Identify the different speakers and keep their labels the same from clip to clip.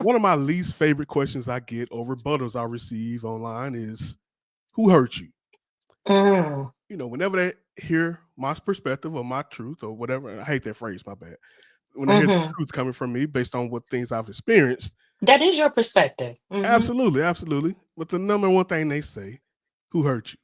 Speaker 1: one of my least favorite questions I get or rebuttals I receive online is, who hurt you?
Speaker 2: Mm,
Speaker 1: Whenever they hear my perspective or my truth or whatever, I hate that phrase, my bad. When I hear the
Speaker 2: hmm.
Speaker 1: truth coming from me based on what things I've experienced,
Speaker 2: That is your perspective. Hmm.
Speaker 1: absolutely, absolutely. But the number one thing they say, who hurt you?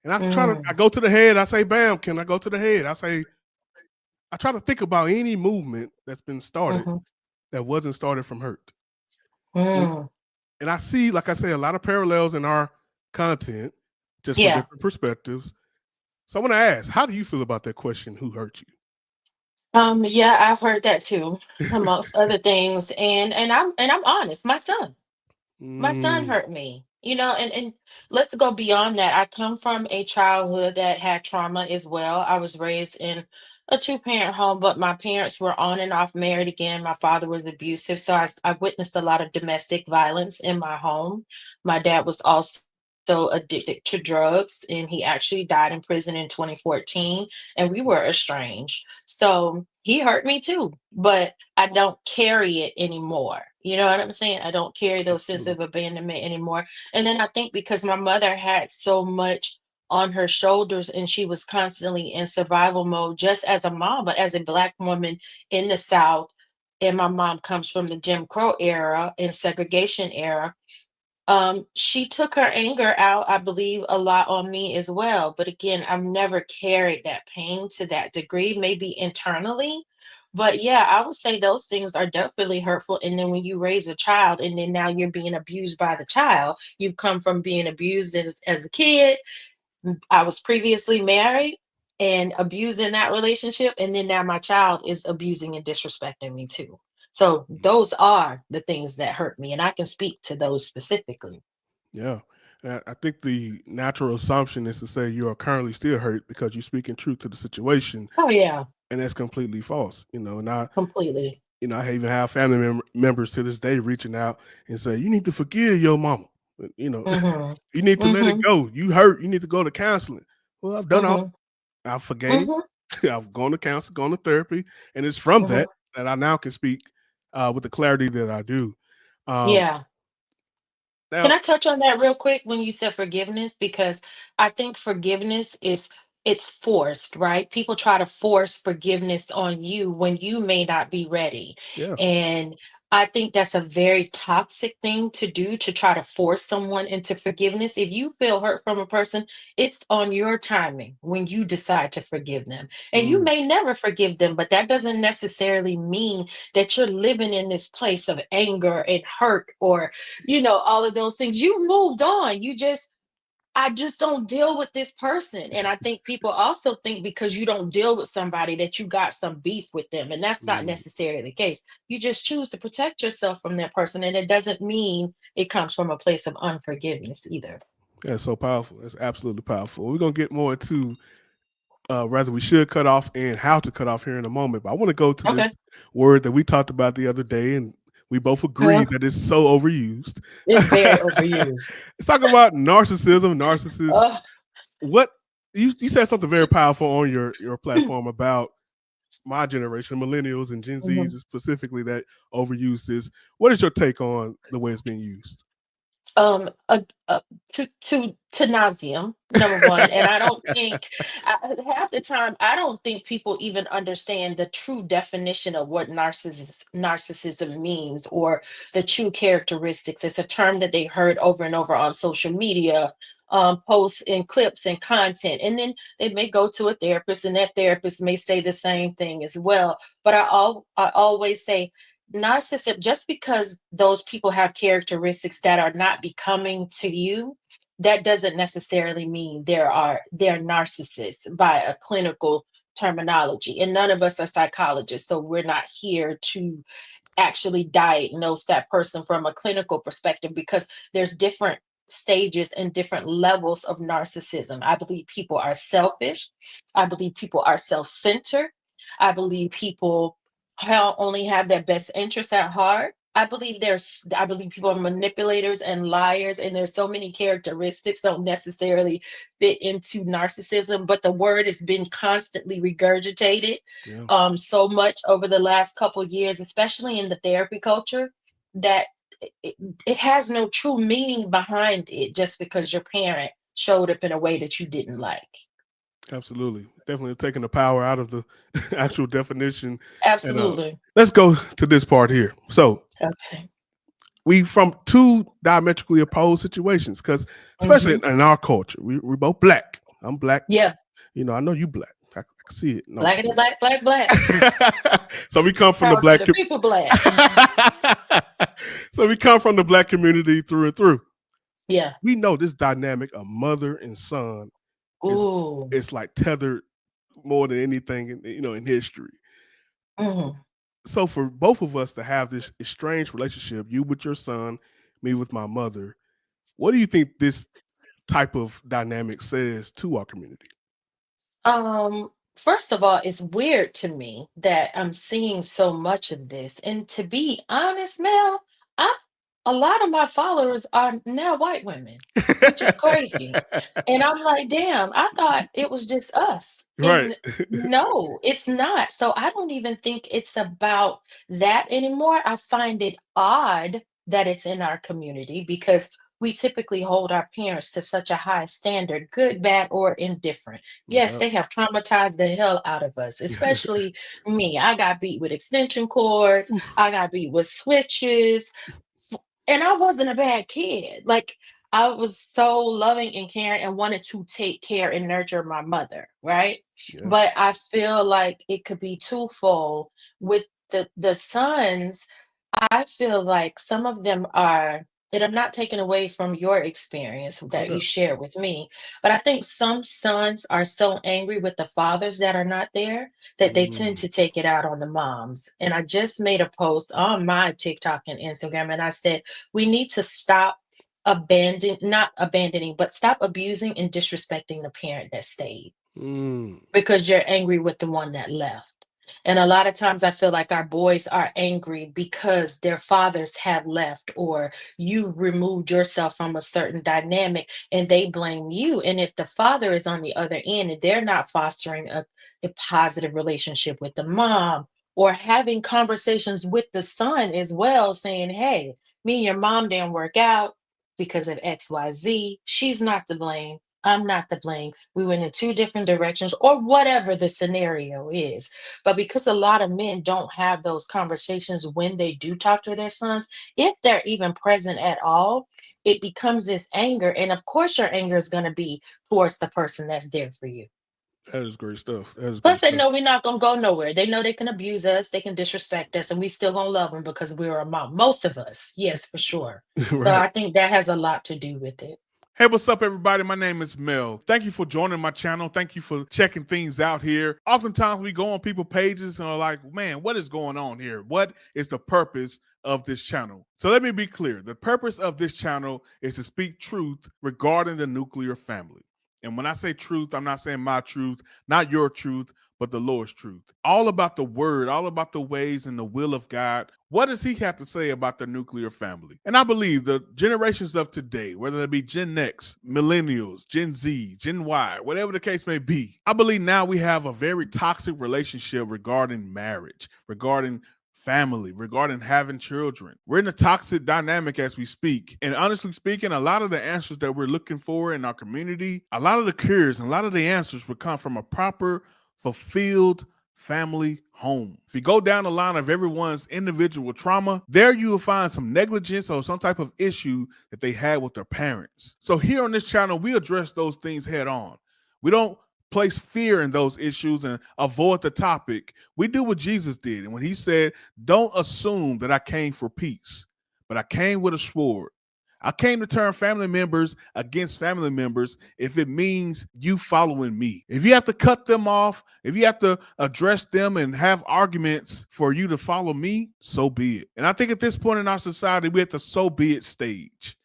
Speaker 1: And I
Speaker 2: Mm,
Speaker 1: go to the head, I say, bam, can I go to the head? I try to think about any movement that's been started
Speaker 2: hmm.
Speaker 1: that wasn't started from hurt. And,
Speaker 2: Mm.
Speaker 1: and I see, like I say, a lot of parallels in our content, just from
Speaker 2: Yeah.
Speaker 1: different perspectives. So I want to ask, how do you feel about that question, who hurt you?
Speaker 2: Yeah, I've heard that too, amongst other things. And I'm honest, my son
Speaker 1: Mm,
Speaker 2: hurt me, and let's go beyond that. I come from a childhood that had trauma as well. I was raised in a two-parent home, but my parents were on and off married again. My father was abusive, so I witnessed a lot of domestic violence in my home. My dad was also addicted to drugs, and he actually died in prison in 2014, and we were estranged. So he hurt me too, but I don't carry it anymore. You know what I'm saying? I don't carry those sense
Speaker 1: absolutely.
Speaker 2: of abandonment anymore. And then I think because my mother had so much on her shoulders and she was constantly in survival mode, just as a mom, but as a Black woman in the South. And my mom comes from the Jim Crow era and segregation era. She took her anger out, I believe, a lot on me as well. But again, I've never carried that pain to that degree, maybe internally. But yeah, I would say those things are definitely hurtful. And then when you raise a child and then now you're being abused by the child, you've come from being abused as a kid. I was previously married and abused in that relationship. And then now my child is abusing and disrespecting me too. So those are the things that hurt me. And I can speak to those specifically.
Speaker 1: Yeah. And I think the natural assumption is to say you are currently still hurt because you're speaking truth to the situation,
Speaker 2: Oh, yeah,
Speaker 1: and that's completely false.
Speaker 2: completely.
Speaker 1: I even have family members to this day reaching out and say, you need to forgive your mama.
Speaker 2: Mhm.
Speaker 1: You need to let it
Speaker 2: Mhm.
Speaker 1: go. You hurt. You need to go to counseling. Well, I've done all.
Speaker 2: Mhm.
Speaker 1: I forgave.
Speaker 2: Mhm.
Speaker 1: I've gone to counseling, gone to therapy, and it's from
Speaker 2: Mhm.
Speaker 1: that I now can speak with the clarity that I do. Um,
Speaker 2: Yeah. Can
Speaker 1: now,
Speaker 2: I touch on that real quick when you said forgiveness? Because I think forgiveness is it's forced, right? People try to force forgiveness on you when you may not be ready.
Speaker 1: yeah,
Speaker 2: And I think that's a very toxic thing to do to try to force someone into forgiveness. If you feel hurt from a person, it's on your timing when you decide to forgive them. And you
Speaker 1: mm,
Speaker 2: may never forgive them, but that doesn't necessarily mean that you're living in this place of anger and hurt or all of those things. You moved on. I just don't deal with this person. And I think people also think because you don't deal with somebody that you got some beef with them. And that's not
Speaker 1: mm.
Speaker 2: necessarily the case. You just choose to protect yourself from that person. And it doesn't mean it comes from a place of unforgiveness either.
Speaker 1: That's so powerful. That's absolutely powerful. We're gonna get more into rather we should cut off and how to cut off here in a moment. But I want to go to this
Speaker 2: Okay.
Speaker 1: word that we talked about the other day, and we both
Speaker 2: Uh,
Speaker 1: agreed that it's so overused.
Speaker 2: it's very overused.
Speaker 1: Let's talk about narcissism, narcissist.
Speaker 2: Uh,
Speaker 1: What you said something very powerful on your platform about my generation, millennials and Gen Zs
Speaker 2: mhm.
Speaker 1: specifically, that overuse is. What is your take on the way it's being used?
Speaker 2: A to nauseum, number one. And I don't think half the time I don't think people even understand the true definition of what narcissism means or the true characteristics. It's a term that they heard over and over on social media, posts and clips and content, and then they may go to a therapist and that therapist may say the same thing as well. But I always say narcissism, just because those people have characteristics that are not becoming to you, that doesn't necessarily mean they're narcissists by a clinical terminology. And none of us are psychologists, so we're not here to actually diagnose that person from a clinical perspective because there's different stages and different levels of narcissism. I believe people are selfish. I believe people are self-centered. I believe people only have their best interests at heart. I believe people are manipulators and liars, and there's so many characteristics don't necessarily fit into narcissism, but the word has been constantly regurgitated
Speaker 1: Yeah.
Speaker 2: so much over the last couple years, especially in the therapy culture. that it, it has no true meaning behind it just because your parent showed up in a way that you didn't like.
Speaker 1: Absolutely. Definitely taking the power out of the actual definition. And
Speaker 2: Absolutely.
Speaker 1: let's go to this part here. So
Speaker 2: Okay.
Speaker 1: we from two diametrically opposed situations, because especially
Speaker 2: Hmm.
Speaker 1: in our culture, we're both black. I'm black.
Speaker 2: Yeah.
Speaker 1: You know, I know you black. I can see it. No, I'm
Speaker 2: Black
Speaker 1: just
Speaker 2: and black, black, black.
Speaker 1: playing. So we come from the
Speaker 2: Power to
Speaker 1: black
Speaker 2: the people black. Hmm.
Speaker 1: so we come from the black community through and through.
Speaker 2: Yeah.
Speaker 1: We know this dynamic of mother and son is
Speaker 2: Ooh.
Speaker 1: it's like tethered more than anything in history.
Speaker 2: Hmm.
Speaker 1: So for both of us to have this estranged relationship, you with your son, me with my mother, what do you think this type of dynamic says to our community?
Speaker 2: First of all, it's weird to me that I'm seeing so much of this. And to be honest, Mel, I a lot of my followers are now white women, which is crazy. And I'm like, damn, I thought it was just us.
Speaker 1: Right.
Speaker 2: And no, it's not. So I don't even think it's about that anymore. I find it odd that it's in our community because we typically hold our parents to such a high standard, good, bad, or indifferent. Yes,
Speaker 1: Yeah.
Speaker 2: they have traumatized the hell out of us, especially me. I got beat with extension cords,
Speaker 1: Oof.
Speaker 2: I got beat with switches, and I wasn't a bad kid. Like, I was so loving and caring and wanted to take care and nurture my mother, right?
Speaker 1: Yeah.
Speaker 2: But I feel like it could be twofold with the sons. I feel like some of them are, and I'm not taking away from your experience that
Speaker 1: Okay.
Speaker 2: you shared with me, but I think some sons are so angry with the fathers that are not there that they tend
Speaker 1: Mm.
Speaker 2: to take it out on the moms. And I just made a post on my TikTok and Instagram, and I said, we need to stop not abandoning, but stop abusing and disrespecting the parent that stayed
Speaker 1: Mm.
Speaker 2: because you're angry with the one that left. And a lot of times I feel like our boys are angry because their fathers have left or you removed yourself from a certain dynamic and they blame you. And if the father is on the other end and they're not fostering a positive relationship with the mom or having conversations with the son as well, saying, hey, me and your mom didn't work out because of XYZ. She's not to blame. I'm not to blame. We went in two different directions, or whatever the scenario is. But because a lot of men don't have those conversations when they do talk to their sons, if they're even present at all, it becomes this anger. And of course, your anger is going to be towards the person that's there for you.
Speaker 1: That is great stuff. That is
Speaker 2: Plus,
Speaker 1: great
Speaker 2: they
Speaker 1: stuff.
Speaker 2: know we're not going to go nowhere. They know they can abuse us, they can disrespect us, and we still going to love them because we're a mom. Most of us, yes, for sure. So
Speaker 1: Right.
Speaker 2: I think that has a lot to do with it.
Speaker 3: Hey, what's up, everybody? My name is Mel. Thank you for joining my channel. Thank you for checking things out here. Oftentimes, we go on people's pages and are like, man, what is going on here? What is the purpose of this channel? So let me be clear. The purpose of this channel is to speak truth regarding the nuclear family. And when I say truth, I'm not saying my truth, not your truth, but the Lord's truth. All about the word, all about the ways and the will of God. What does he have to say about the nuclear family? And I believe the generations of today, whether it be Gen X, millennials, Gen Z, Gen Y, whatever the case may be, I believe now we have a very toxic relationship regarding marriage, regarding family, regarding having children. We're in a toxic dynamic as we speak. And honestly speaking, a lot of the answers that we're looking for in our community, a lot of the cures and a lot of the answers would come from a proper, fulfilled family home. If you go down the line of everyone's individual trauma, there you will find some negligence or some type of issue that they had with their parents. So here on this channel, we address those things head on. We don't place fear in those issues and avoid the topic. We do what Jesus did. And when he said, don't assume that I came for peace, but I came with a sword. I came to turn family members against family members if it means you following me. If you have to cut them off, if you have to address them and have arguments for you to follow me, so be it. And I think at this point in our society, we're at the so be it stage.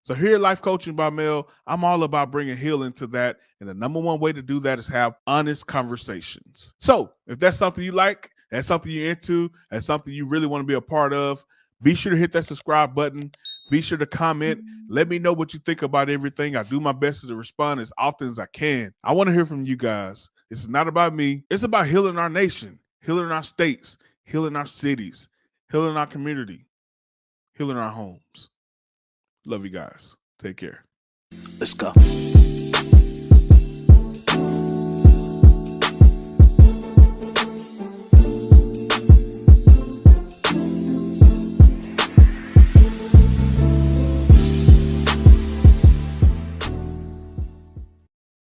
Speaker 3: So here at Life Coaching by Mel, I'm all about bringing healing to that. And the number one way to do that is have honest conversations. So if that's something you like, that's something you're into, that's something you really want to be a part of, be sure to hit that subscribe button. Be sure to comment. Let me know what you think about everything. I do my best to respond as often as I can. I want to hear from you guys. This is not about me. It's about healing our nation, healing our states, healing our cities, healing our community, healing our homes. Love you guys. Take care.
Speaker 4: Let's go.